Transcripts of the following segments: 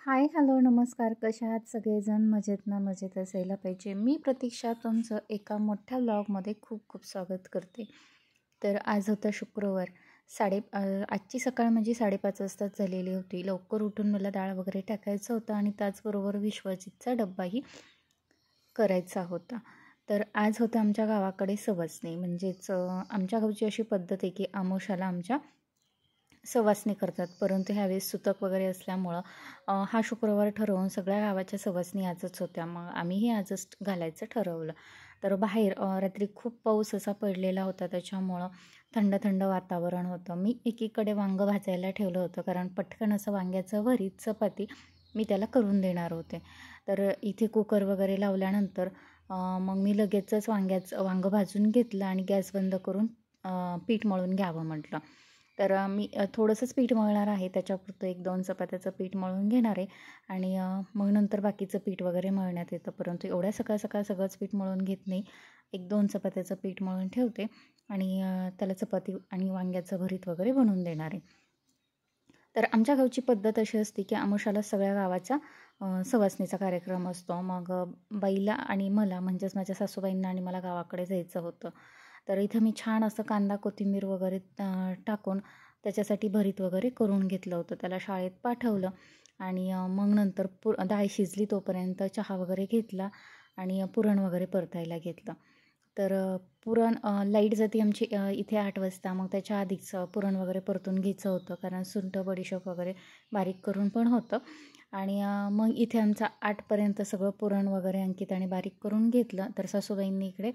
हाय, hello, नमस्कार. कशा आहात सगळेजण? मजेत ना? मजेत असायला पाहिजे. मी प्रतीक्षा तुमचं एका मोठ्या व्लॉगमध्ये खूप खूप स्वागत करते. तर आज होता शुक्रवार. आजची सकाळ म्हणजे 5:30 वाजताच झालेली होती. लवकर उठून मला डाळ वगैरे टाकायचं होतं आणि त्याचबरोबर विश्वजितचा डब्बाही करायचा होता. तर आज होतं आमच्या गावाकडे सवासणी. म्हणजेच आमच्या गावची अशी पद्धत आहे की अमावास्येला आमच्या सवासणी करतात. परंतु ह्यावेळेस सुतक वगैरे असल्यामुळं हा शुक्रवार ठरवून सगळ्या गावाच्या सवासणी आजच होत्या. मग आम्हीही आजच घालायचं ठरवलं. तर बाहेर रात्री खूप पाऊस असा पडलेला होता, त्याच्यामुळं थंड थंड वातावरण होतं. मी एकीकडे वांगं भाजायला ठेवलं होतं, कारण पटकन असं वांग्याचं भरीत चपाती मी त्याला करून देणार होते. तर इथे कुकर वगैरे लावल्यानंतर मग मी लगेचच वांगं भाजून घेतलं आणि गॅस बंद करून पीठ मळून घ्यावं म्हटलं. तर मी थोडंसंच पीठ मळणार आहे. त्याच्यापुरतं 1-2 चपात्याचं पीठ मळून घेणार आहे आणि मग नंतर बाकीचं पीठ वगैरे मळण्यात येतं. परंतु एवढ्या सकाळ सकाळ सगळंच पीठ मळून घेत नाही. 1-2 चपात्याचं पीठ मळून ठेवते आणि त्याला चपाती आणि वांग्याचं भरीत वगैरे बनवून देणार आहे. तर आमच्या गावची पद्धत अशी असते की अमावास्येला सगळ्या गावाचा सवासणीचा कार्यक्रम असतो. मग बाईला आणि मला, म्हणजेच माझ्या सासूबाईंना आणि मला गावाकडे जायचं होतं. तर इथं मी छान असं कांदा कोथिंबीर वगैरे टाकून त्याच्यासाठी भरीत वगैरे करून घेतलं होतं. त्याला शाळेत पाठवलं आणि मग नंतर डाळ शिजली तोपर्यंत चहा वगैरे घेतला आणि पुरण वगैरे परतायला घेतलं. तर पुरण लाईट जाते आमची इथे 8 वाजता. मग त्याच्या आधीच पुरण वगैरे परतून घ्यायचं होतं, कारण सुंठ बडीशोप वगैरे बारीक करून पण होतं. आणि मग इथे आमचं 8पर्यंत सगळं पुरण वगैरे अंकिताने बारीक करून घेतलं. तर सासूबाईंनी इकडे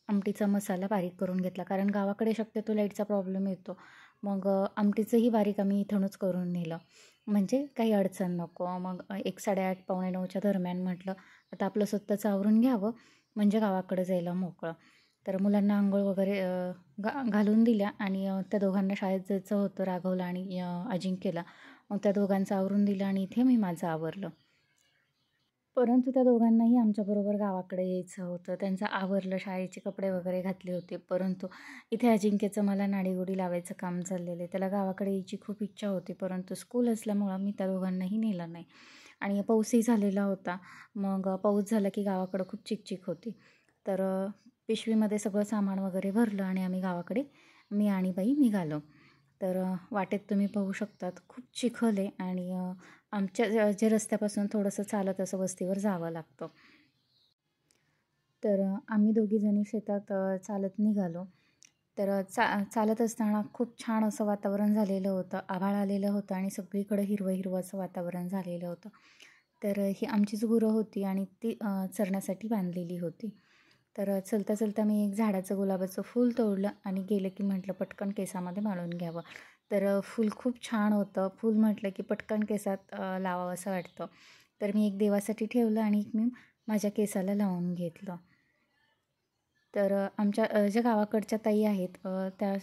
आमटीचा मसाला बारीक करून घेतला, कारण गावाकडे शक्यतो लाईटचा प्रॉब्लेम येतो. मग आमटीचंही बारीक आम्ही इथूनच करून नेलं, म्हणजे काही अडचण नको. मग 1 8:30 पावणे 9च्या दरम्यान म्हटलं आता आपलं स्वतःचं आवरून घ्यावं, म्हणजे गावाकडे जायला मोकळं. तर मुलांना अंघोळ वगैरे घालून दिल्या आणि त्या दोघांना शाळेत जायचं होतं, राघवला आणि अजिंक्यला. मग त्या दोघांचं आवरून दिलं आणि इथे मी माझं आवरलं. परंतु त्या दोघांनाही आमच्याबरोबर गावाकडे यायचं होतं. त्यांचं आवरलं, शाळेचे कपडे वगैरे घातले होते. परंतु इथे अजिंक्यचं मला नाडीगोडी लावायचं काम चाललेलं आहे. त्याला गावाकडे यायची खूप इच्छा होती, परंतु स्कूल असल्यामुळं मी त्या दोघांनाही नेलं नाही. आणि पाऊसही झालेला होता. मग पाऊस झाला की गावाकडं खूप चिकचिक होती. तर पिशवीमध्ये सगळं सामान वगैरे भरलं आणि आम्ही गावाकडे, मी आणि बाई निघालो. तर वाटेत तुम्ही पाहू शकतात खूप चिखल आहे आणि आमच्या जे रस्त्यापासून थोडंसं चालत असं वस्तीवर जावं लागतं. तर आम्ही दोघीजणी शेतात चालत निघालो. तर चालत असताना खूप छान असं वातावरण झालेलं होतं. आभाळ आलेलं होतं आणि सगळीकडे हिरवं हिरवं असं वातावरण झालेलं होतं. तर ही आमचीच गुरं होती आणि ती चरण्यासाठी बांधलेली होती. तर चलता चलता मी एक झाडाचं गुलाबाचं फूल तोडलं आणि गेलं की म्हटलं पटकन केसामध्ये माळून घ्यावं. तर फूल खूप छान होतं. फूल म्हटलं की पटकन केसात लावावं असं वाटतं. तर मी एक देवासाठी ठेवलं आणि एक मी माझ्या केसाला लावून घेतलं. तर आमच्या ज्या गावाकडच्या ताई आहेत त्या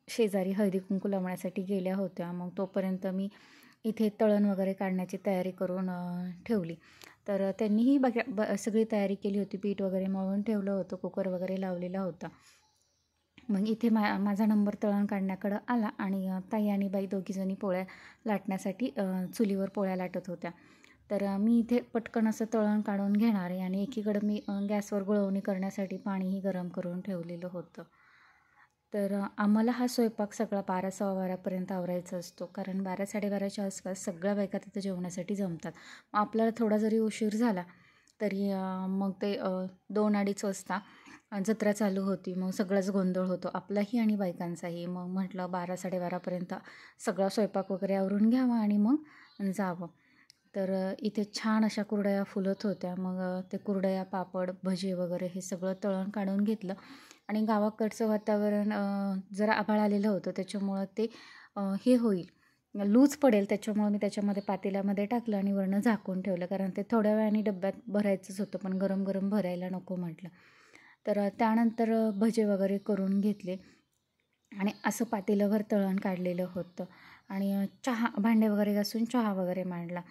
शेजारी हळदी कुंकू लावण्यासाठी गेल्या होत्या. मग तोपर्यंत मी इथे तळण वगैरे काढण्याची तयारी करून ठेवली. तर त्यांनीही सगळी तयारी केली होती. पीठ वगैरे मळून ठेवलं होतं, कुकर वगैरे लावलेला होता. मग इथे माझा नंबर तळण काढण्याकडं आला आणि ताई आणि बाई दोघीजणी पोळ्या लाटण्यासाठी चुलीवर पोळ्या लाटत होत्या. तर मी इथे पटकन असं तळण काढून घेणार आहे आणि एकीकडं मी गॅसवर गुळवणी करण्यासाठी पाणीही गरम करून ठेवलेलं होतं. तर आम्हाला हा स्वयंपाक सगळा 12-12:15पर्यंत आवरायचा असतो, कारण 12-12:30च्या आसपास सगळ्या बायका तिथं जेवण्यासाठी जमतात. मग आपल्याला थोडा जरी उशीर झाला तरी मग ते 2-2:30 वाजता जत्रा चालू होती. मग सगळाच गोंधळ होतो, आपलाही आणि बायकांचाही. मग म्हटलं 12-12:30पर्यंत सगळा स्वयंपाक वगैरे आवरून घ्यावा आणि मग जावं. तर इथे छान अशा कुरडया फुलत होत्या. मग ते कुरडया, पापड, भजे वगैरे हे सगळं तळण काढून घेतलं आणि गावाकडचं वातावरण जरा आभाळ आलेलं होतं, त्याच्यामुळं ते हे होईल, लूज पडेल, त्याच्यामुळं मी त्याच्यामध्ये पातेल्यामध्ये टाकलं आणि वरनं झाकून ठेवलं, कारण ते थोड्या वेळाने डब्यात भरायचंच होतं, पण गरम गरम भरायला नको म्हटलं. तर त्यानंतर भजे वगैरे करून घेतले आणि असं पातेल्यावर तळण काढलेलं होतं आणि भांडे वगैरे घासून चहा वगैरे मांडला.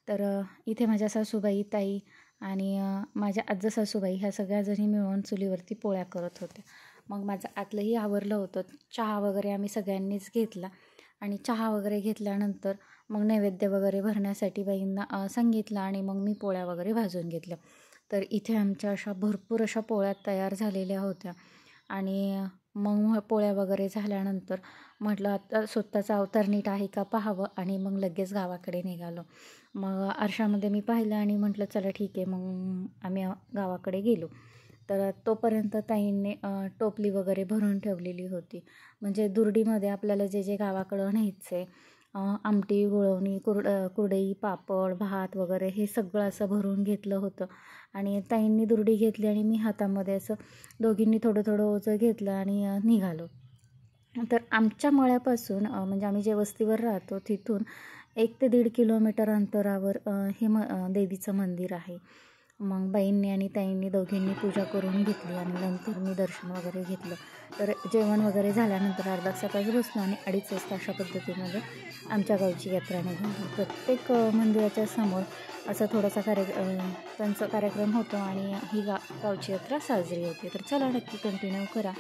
तर इथे माझ्या सासूबाई, ताई आणि माझ्या आज्जा सासूबाई ह्या सगळ्याजणी मिळून चुलीवरती पोळ्या करत होत्या. मग माझं आतलंही आवरलं होतं. चहा वगैरे आम्ही सगळ्यांनीच घेतला आणि चहा वगैरे घेतल्यानंतर मग नैवेद्य वगैरे भरण्यासाठी बाईंना सांगितलं आणि मग मी पोळ्या वगैरे भाजून घेतल्या. तर इथे आमच्या अशा भरपूर अशा पोळ्या तयार झालेल्या होत्या आणि मग पोळ्या वगैरे झाल्यानंतर म्हटलं आता स्वतःचा अवतार नीट आहे का पाहावं आणि मग लगेच गावाकडे निघालो. मग आरशामध्ये मी पाहिलं आणि म्हटलं चला ठीक आहे. मग आम्ही गावाकडे गेलो. तर तोपर्यंत ताईंनी टोपली वगैरे भरून ठेवलेली होती. म्हणजे दुर्डीमध्ये आपल्याला जे जे गावाकडं न्यायचं आमटी, गुळवणी, कुरडई, पापड, भात वगैरे हे सगळं असं भरून घेतलं होतं. आणि ताईंनी दुर्डी घेतली आणि मी हातामध्ये असं दोघींनी थोडं थोडं ओझं घेतलं आणि निघालो. तर आमच्या मळ्यापासून म्हणजे आम्ही जे वस्तीवर राहतो तिथून 1 ते 1.5 किलोमीटर अंतरावर हे देवीचं मंदिर आहे. मग बाईंनी आणि ताईंनी दोघींनी पूजा करून घेतली आणि नंतर मी दर्शन वगैरे घेतलं. तर जेवण वगैरे झाल्यानंतर अर्धा तास बसलो आणि 2:30 वाजता अशा पद्धतीमध्ये आमच्या गावची यात्रा निघाली. प्रत्येक मंदिराच्या समोर असं थोडासा त्यांचा कार्यक्रम होतो आणि ही गावची यात्रा साजरी होते. तर चला नक्की कंटिन्यू करा.